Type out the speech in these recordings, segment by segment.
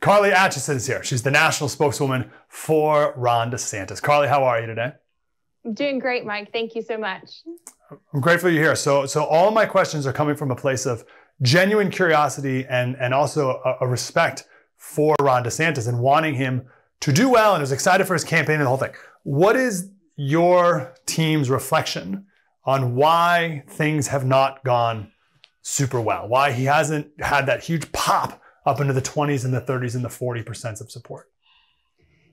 Carly Atchison is here. She's the national spokeswoman for Ron DeSantis. Carly, how are you today? I'm doing great, Mike. Thank you so much. I'm grateful you're here. So all my questions are coming from a place of genuine curiosity and also a respect for Ron DeSantis and wanting him to do well, and is excited for his campaign and the whole thing. What is your team's reflection on why things have not gone super well? Why he hasn't had that huge pop up into the 20s and the 30s and the 40% of support?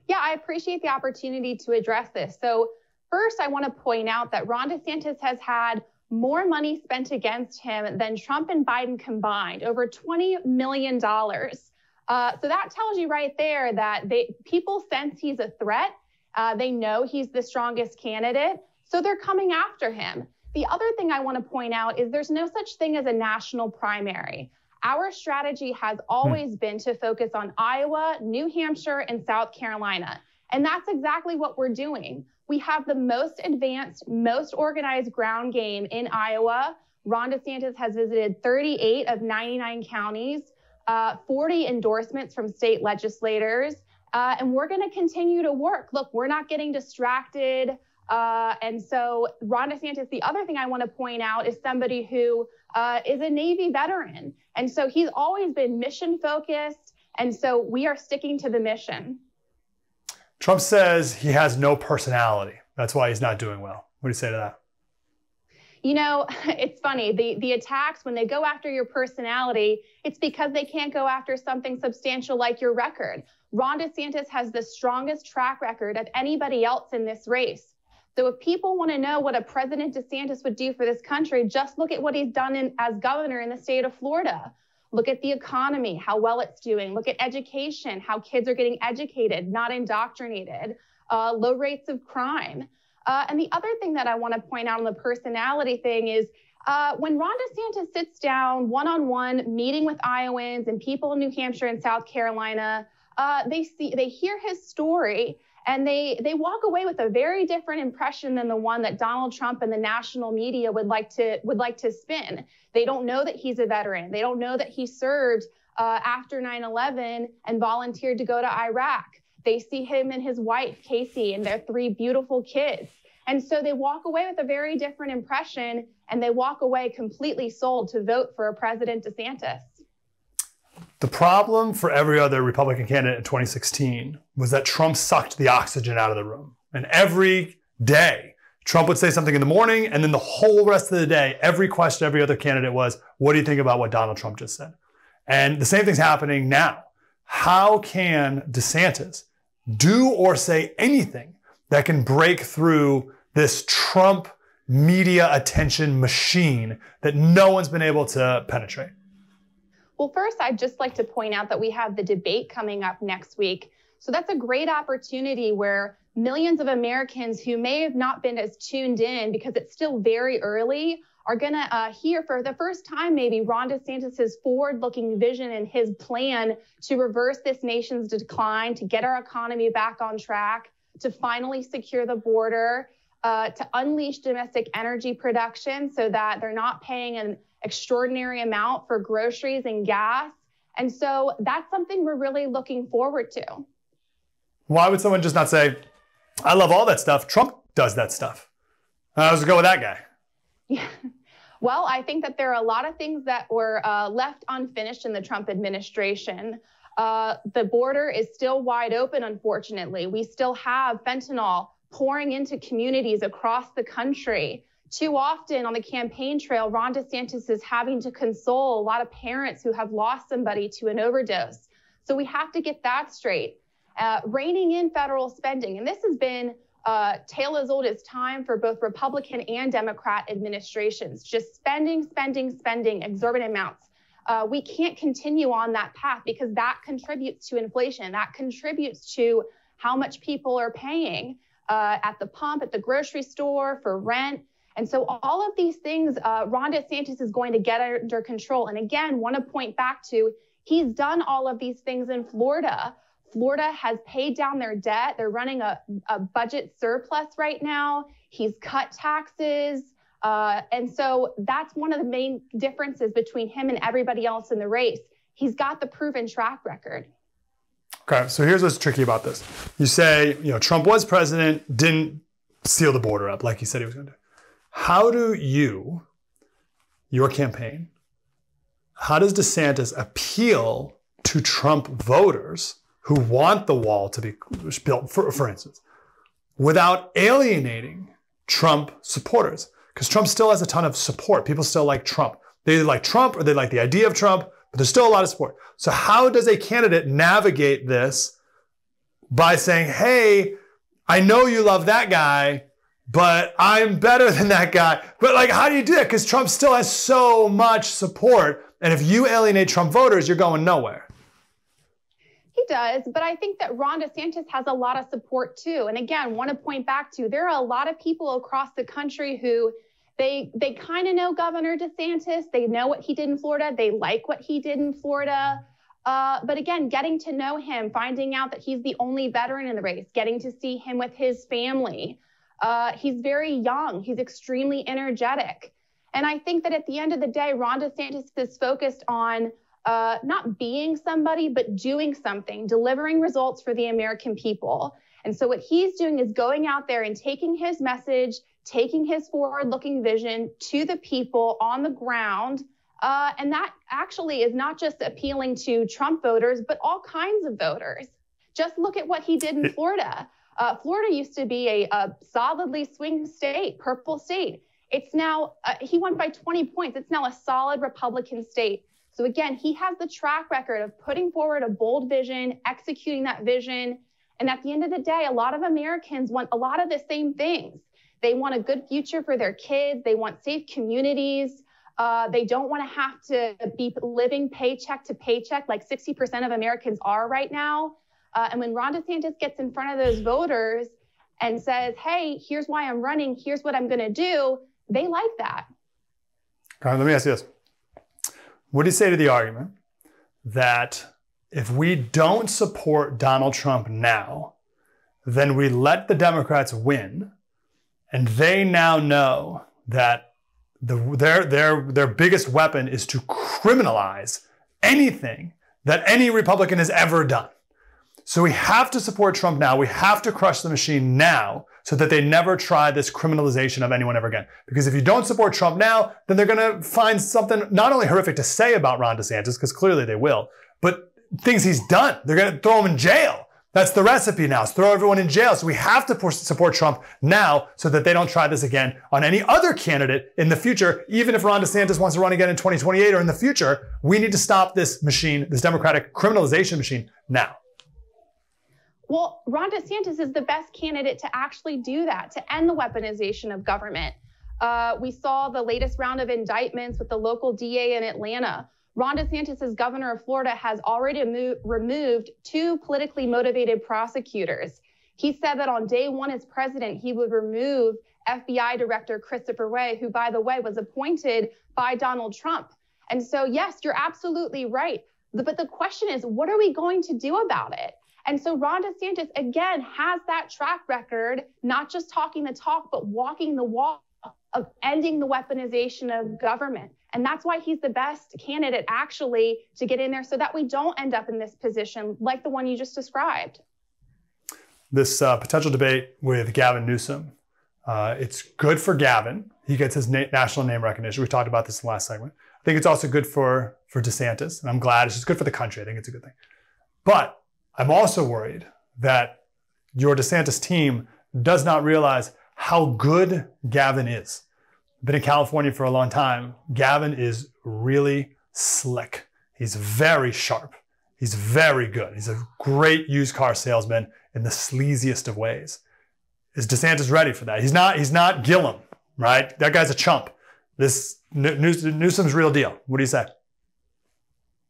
Yeah, I appreciate the opportunity to address this. So first, I want to point out that Ron DeSantis has had more money spent against him than Trump and Biden combined, over $20 million. So that tells you right there that people sense he's a threat. They know he's the strongest candidate, so they're coming after him. The other thing I want to point out is there's no such thing as a national primary. Our strategy has always been to focus on Iowa, New Hampshire, and South Carolina. And that's exactly what we're doing. We have the most advanced, most organized ground game in Iowa. Ron DeSantis has visited 38 of 99 counties, 40 endorsements from state legislators, and we're going to continue to work. Look, we're not getting distracted. And so Ron DeSantis, the other thing I want to point out, is somebody who is a Navy veteran. And so he's always been mission focused. And so we are sticking to the mission. Trump says he has no personality. That's why he's not doing well. What do you say to that? You know, it's funny. The attacks, when they go after your personality, it's because they can't go after something substantial like your record. Ron DeSantis has the strongest track record of anybody else in this race. So if people want to know what a President DeSantis would do for this country, just look at what he's done as governor in the state of Florida. Look at the economy, how well it's doing. Look at education, how kids are getting educated, not indoctrinated, low rates of crime. And the other thing that I want to point out on the personality thing is when Ron DeSantis sits down one-on-one meeting with Iowans and people in New Hampshire and South Carolina, they hear his story, and they walk away with a very different impression than the one that Donald Trump and the national media would like to spin. They don't know that he's a veteran. They don't know that he served after 9/11 and volunteered to go to Iraq. They see him and his wife, Casey, and their 3 beautiful kids. And so they walk away with a very different impression, and they walk away completely sold to vote for a President DeSantis. The problem for every other Republican candidate in 2016 was that Trump sucked the oxygen out of the room. And every day, Trump would say something in the morning, and then the whole rest of the day, every question, every other candidate was, what do you think about what Donald Trump just said? And the same thing's happening now. How can DeSantis do or say anything that can break through this Trump media attention machine that no one's been able to penetrate? Well, first, I'd just like to point out that we have the debate coming up next week. So that's a great opportunity where millions of Americans who may have not been as tuned in because it's still very early are going to hear for the first time maybe Ron DeSantis's forward-looking vision and his plan to reverse this nation's decline, to get our economy back on track, to finally secure the border, to unleash domestic energy production so that they're not paying an extraordinary amount for groceries and gas. And so that's something we're really looking forward to. Why would someone just not say, I love all that stuff, Trump does that stuff? Let's go with that guy. Yeah. Well, I think that there are a lot of things that were left unfinished in the Trump administration. The border is still wide open, unfortunately. We still have fentanyl pouring into communities across the country. Too often on the campaign trail, Ron DeSantis is having to console a lot of parents who have lost somebody to an overdose. So we have to get that straight. Reining in federal spending. And this has been tale as old as time for both Republican and Democrat administrations. Just spending, exorbitant amounts. We can't continue on that path because that contributes to inflation. That contributes to how much people are paying at the pump, at the grocery store, for rent. And so all of these things, Ron DeSantis is going to get under control. And again, want to point back to, he's done all of these things in Florida. Florida has paid down their debt. They're running a budget surplus right now. He's cut taxes. And so that's one of the main differences between him and everybody else in the race. He's got the proven track record. Okay, so here's what's tricky about this. You say, Trump was president, didn't seal the border up like he said he was going to do. How do your campaign, how does DeSantis appeal to Trump voters who want the wall to be built, for instance, without alienating Trump supporters? Because Trump still has a ton of support. People still like Trump. They either like Trump or they like the idea of Trump, but there's still a lot of support. So how does a candidate navigate this by saying, hey, I know you love that guy, but I'm better than that guy. But how do you do that? Because Trump still has so much support. And if you alienate Trump voters, you're going nowhere. He does, but I think that Ron DeSantis has a lot of support too. And again, want to point back to, there are a lot of people across the country who they kind of know Governor DeSantis. They know what he did in Florida. They like what he did in Florida. But again, getting to know him, finding out that he's the only veteran in the race, getting to see him with his family. He's very young. He's extremely energetic. And I think that at the end of the day, Ron DeSantis is focused on not being somebody, but doing something, delivering results for the American people. And so what he's doing is going out there and taking his message, taking his forward-looking vision to the people on the ground. And that actually is not just appealing to Trump voters, but all kinds of voters. Just look at what he did in Florida. Florida used to be a solidly swing state, purple state. It's now, he won by 20 points. It's now a solid Republican state. So again, he has the track record of putting forward a bold vision, executing that vision. And at the end of the day, a lot of Americans want a lot of the same things. They want a good future for their kids. They want safe communities. They don't want to have to be living paycheck to paycheck like 60% of Americans are right now. And when Ron DeSantis gets in front of those voters and says, hey, here's why I'm running, here's what I'm going to do, they like that. All right, let me ask you this. What do you say to the argument that if we don't support Donald Trump now, then we let the Democrats win, and they now know that their biggest weapon is to criminalize anything that any Republican has ever done. So we have to support Trump now. We have to crush the machine now so that they never try this criminalization of anyone ever again. Because if you don't support Trump now, then they're going to find something not only horrific to say about Ron DeSantis, because clearly they will, but things he's done. They're going to throw him in jail. That's the recipe now, is throw everyone in jail. So we have to support Trump now so that they don't try this again on any other candidate in the future. Even if Ron DeSantis wants to run again in 2028 or in the future, we need to stop this machine, this Democratic criminalization machine now. Well, Ron DeSantis is the best candidate to actually do that, to end the weaponization of government. We saw the latest round of indictments with the local DA in Atlanta. Ron DeSantis, as governor of Florida, has already removed 2 politically motivated prosecutors. He said that on day 1 as president, he would remove FBI Director Christopher Wray, who, by the way, was appointed by Donald Trump. And so, yes, you're absolutely right. But the question is, what are we going to do about it? And so Ron DeSantis, again, has that track record, not just talking the talk, but walking the walk of ending the weaponization of government. And that's why he's the best candidate, actually, to get in there so that we don't end up in this position like the one you just described. This potential debate with Gavin Newsom, it's good for Gavin. He gets his national name recognition. We talked about this in the last segment. I think it's also good for DeSantis, and I'm glad. It's just good for the country. I think it's a good thing. But I'm also worried that your DeSantis team does not realize how good Gavin is. I've been in California for a long time. Gavin is really slick. He's very sharp. He's very good. He's a great used car salesman in the sleaziest of ways. Is DeSantis ready for that? He's not Gillum, right? That guy's a chump. This Newsom's real deal. What do you say?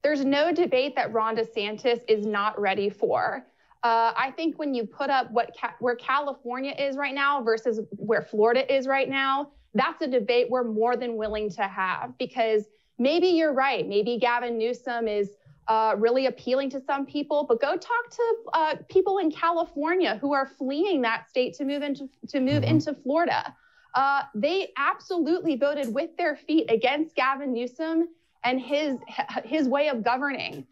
There's no debate that Ron DeSantis is not ready for. I think when you put up where California is right now versus where Florida is right now, that's a debate we're more than willing to have, because maybe you're right. Maybe Gavin Newsom is really appealing to some people, but go talk to people in California who are fleeing that state to move into Florida. They absolutely voted with their feet against Gavin Newsom and his way of governing.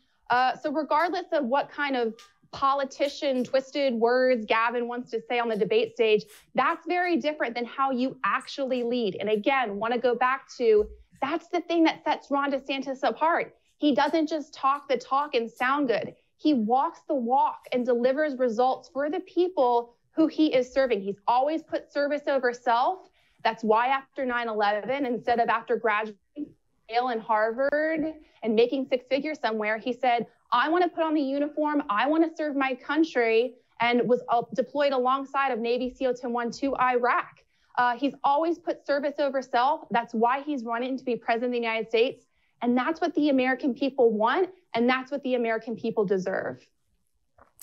So regardless of what kind of politician twisted words Gavin wants to say on the debate stage. That's very different than how you actually lead. And again, want to go back to, that's the thing that sets Ron DeSantis apart. He doesn't just talk the talk and sound good. He walks the walk and delivers results for the people who he is serving. He's always put service over self. That's why after 9/11, instead of after graduating Yale and Harvard and making six figures somewhere, he said, I want to put on the uniform. I want to serve my country, and was deployed alongside of Navy SEAL Team 1 to Iraq. He's always put service over self. That's why he's running to be president of the United States. And that's what the American people want. And that's what the American people deserve.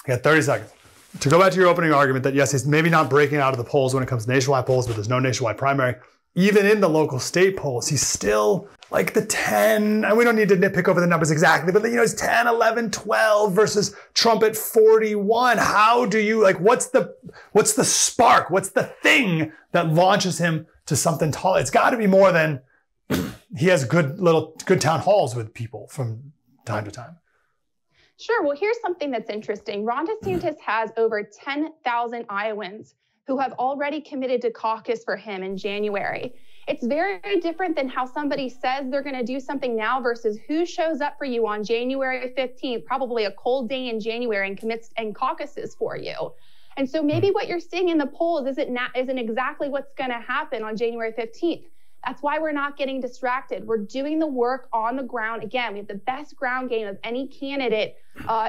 You got 30 seconds. To go back to your opening argument that, yes, he's maybe not breaking out of the polls when it comes to nationwide polls, but there's no nationwide primary. Even in the local state polls, he's still like the 10, and we don't need to nitpick over the numbers exactly, but it's 10, 11, 12 versus Trump at 41. How do you, what's the spark? What's the thing that launches him to something tall? It's got to be more than he has good town halls with people from time to time. Sure. Well, here's something that's interesting. Ron DeSantis has over 10,000 Iowans who have already committed to caucus for him in January. It's very different than how somebody says they're going to do something now versus who shows up for you on January 15th, probably a cold day in January, and commits and caucuses for you. And so maybe what you're seeing in the polls isn't exactly what's going to happen on January 15th. That's why we're not getting distracted. We're doing the work on the ground. Again, we have the best ground game of any candidate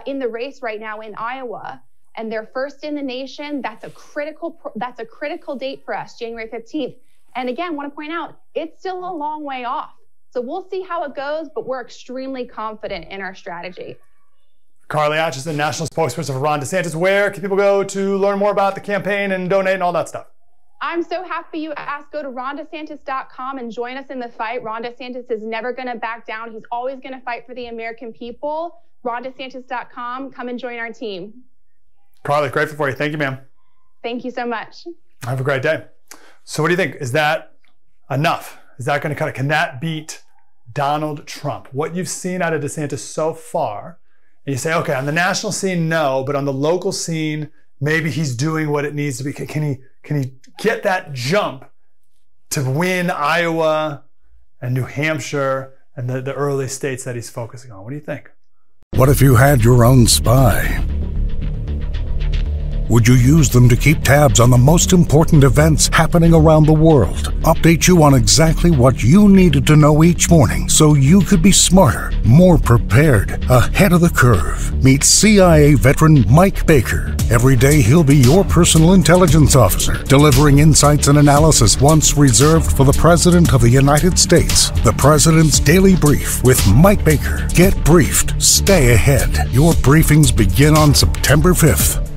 in the race right now in Iowa. And they're first in the nation. That's a critical date for us, January 15th. And again, want to point out, it's still a long way off. So we'll see how it goes, but we're extremely confident in our strategy. Carly Atchison, national spokesperson for Ron DeSantis. Where can people go to learn more about the campaign and donate and all that stuff? I'm so happy you asked. Go to rondesantis.com and join us in the fight. Ron DeSantis is never going to back down. He's always going to fight for the American people. rondesantis.com. Come and join our team. Carly, grateful for you. Thank you, ma'am. Thank you so much. Have a great day. So what do you think? Is that enough? Is that going to can that beat Donald Trump? What you've seen out of DeSantis so far, and you say, okay, on the national scene, no, but on the local scene, maybe he's doing what it needs to be. Can he get that jump to win Iowa and New Hampshire and the early states that he's focusing on? What do you think? What if you had your own spy? Would you use them to keep tabs on the most important events happening around the world? Update you on exactly what you needed to know each morning so you could be smarter, more prepared, ahead of the curve. Meet CIA veteran Mike Baker. Every day he'll be your personal intelligence officer, delivering insights and analysis once reserved for the President of the United States. The President's Daily Brief with Mike Baker. Get briefed. Stay ahead. Your briefings begin on September 5th.